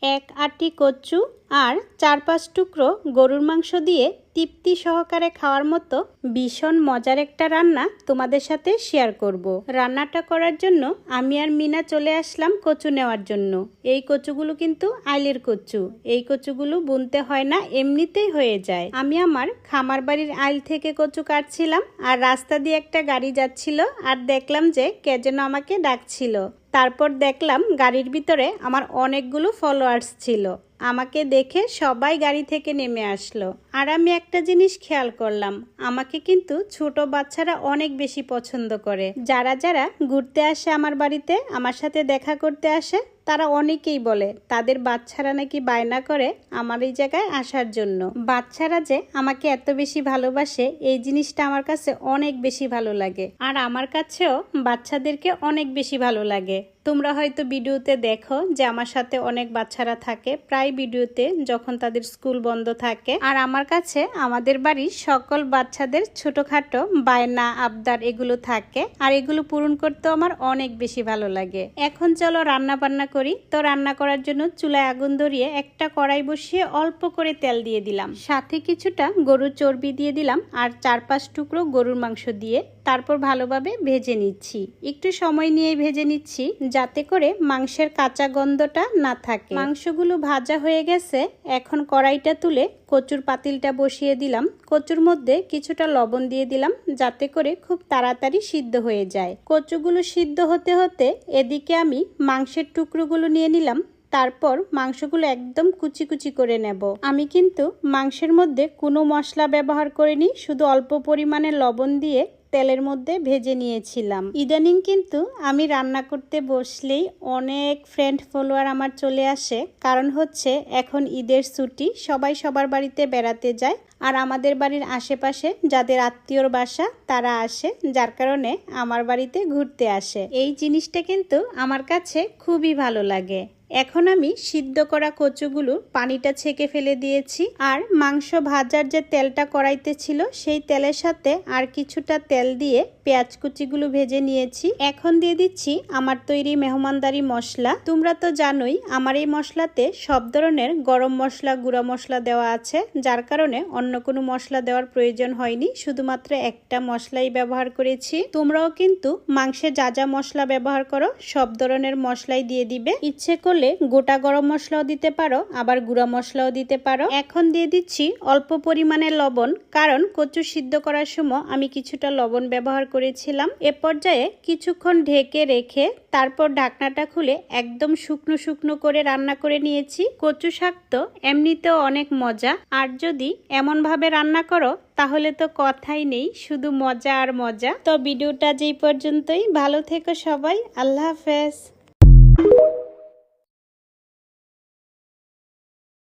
এক আটি কচু আর 4-5 টুকরো গরুর মাংস দিয়ে তৃপ্তি সহকারে খাওয়ার মতো ভীষণ মজার একটা রান্না তোমাদের সাথে শেয়ার করব। রান্নাটা করার জন্য আমি আর মিনা চলে আসলাম কচু নেওয়ার জন্য। এই কচুগুলো কিন্তু আইলের কচু। এই কচুগুলো বুনতে হয় না, এমনিতেই হয়ে যায়। আমি আমার খামার বাড়ির আইল থেকে কচু কাটছিলাম আর রাস্তা দিয়ে একটা গাড়ি যাচ্ছিল আর দেখলাম যে কে যেন আমাকে ডাকছিল। তারপর দেখলাম গাড়ির ভিতরে আমার অনেকগুলো ফলোয়ার্স ছিল। আমাকে দেখে সবাই গাড়ি থেকে নেমে আসলো। আর আমি একটা জিনিস খেয়াল করলাম, আমাকে কিন্তু ছোট বাচ্চারা অনেক বেশি পছন্দ করে। যারা যারা ঘুরতে আসে আমার বাড়িতে, আমার সাথে দেখা করতে আসে, তারা অনেকেই বলে তাদের বাচ্চারা নাকি বায়না করে আমার এই জায়গায় আসার জন্য। বাচ্চারা যে আমাকে এত বেশি ভালোবাসে, এই জিনিসটা আমার কাছে অনেক বেশি ভালো লাগে। আর আমার কাছেও বাচ্চাদেরকে অনেক বেশি ভালো লাগে। তোমরা হয়তো ভিডিওতে দেখো যে আমার সাথে অনেক বাচ্চারা থাকে প্রায় ভিডিওতে যখন তাদের স্কুল বন্ধ থাকে। আর আমার কাছে আমাদের বাড়ির সকল বাচ্চাদের ছোটখাটো বায়না আবদার এগুলো থাকে, আর এগুলো পূরণ করতেও আমার অনেক বেশি ভালো লাগে। এখন চলো রান্না বান্না করি। তো রান্না করার জন্য চুলায় আগুন ধরিয়ে একটা কড়াই বসিয়ে অল্প করে তেল দিয়ে দিলাম, সাথে কিছুটা গরুর চর্বি দিয়ে দিলাম আর 4-5 টুকরো গরুর মাংস দিয়ে তারপর ভালোভাবে ভেজে নিচ্ছি। একটু সময় নিয়ে ভেজে নিচ্ছি যাতে করে মাংসের কাঁচা গন্ধটা না থাকে। মাংসগুলো ভাজা হয়ে গেছে। এখন কড়াইটা তুলে কচুর পাতিলটা বসিয়ে দিলাম। কচুর মধ্যে কিছুটা লবণ দিয়ে দিলাম যাতে করে খুব তাড়াতাড়ি সিদ্ধ হয়ে যায়। কচুগুলো সিদ্ধ হতে হতে এদিকে আমি মাংসের টুকরোগুলো নিয়ে নিলাম। তারপর মাংসগুলো একদম কুচি কুচি করে নেব। আমি কিন্তু মাংসের মধ্যে কোনো মশলা ব্যবহার করিনি, শুধু অল্প পরিমাণে লবণ দিয়ে তেলের মধ্যে ভেজে নিয়েছিলাম। ইদানিং কিন্তু আমি রান্না করতে বসলেই অনেক ফ্রেন্ড ফলোয়ার আমার চলে আসে। কারণ হচ্ছে এখন ঈদের ছুটি, সবাই সবার বাড়িতে বেড়াতে যায়। আর আমাদের বাড়ির আশেপাশে যাদের আত্মীয়র বাসা তারা আসে, যার কারণে আমার বাড়িতে ঘুরতে আসে। এই জিনিসটা কিন্তু আমার কাছে খুবই ভালো লাগে। এখন আমি সিদ্ধ করা কচুগুলো পানিটা ছেঁকে ফেলে দিয়েছি। আর মাংস ভাজার যে তেলটা কড়াইতে ছিল সেই তেলের সাথে আর কিছুটা তেল দিয়ে পেঁয়াজ কুচিগুলো ভেজে নিয়েছি। এখন দিয়ে দিচ্ছি আমার তৈরি মেহমানদারি মশলা। তোমরা তো জানোই আমার এই মশলাতে সব ধরনের গরম মশলা গুঁড়া মশলা দেওয়া আছে, যার কারণে অন্য কোনো মশলা দেওয়ার প্রয়োজন হয়নি, শুধুমাত্র একটা মশলাই ব্যবহার করেছি। তোমরাও কিন্তু মাংসে যা যা মশলা ব্যবহার করো সব ধরনের মশলাই দিয়ে দিবে। ইচ্ছে করলে গোটা গরম মশলাও দিতে পারো, আবার গুঁড়া মশলাও দিতে পারো। এখন দিয়ে দিচ্ছি অল্প পরিমাণে লবণ, কারণ কচু সিদ্ধ করার সময় আমি কিছুটা লবণ ব্যবহার করেছিলাম। এ পর্যায়ে কিছুক্ষণ ঢেকে রেখে তারপর ঢাকনাটা খুলে একদম শুকনো শুকনো করে রান্না করে নিয়েছি। কচু শাক তো এমনিতেও অনেক মজা, আর যদি এমন ভাবে রান্না করো তাহলে তো কথাই নেই, শুধু মজা আর মজা। তো ভিডিওটা যেই পর্যন্তই, ভালো থেকো সবাই, আল্লাহ হাফেজ।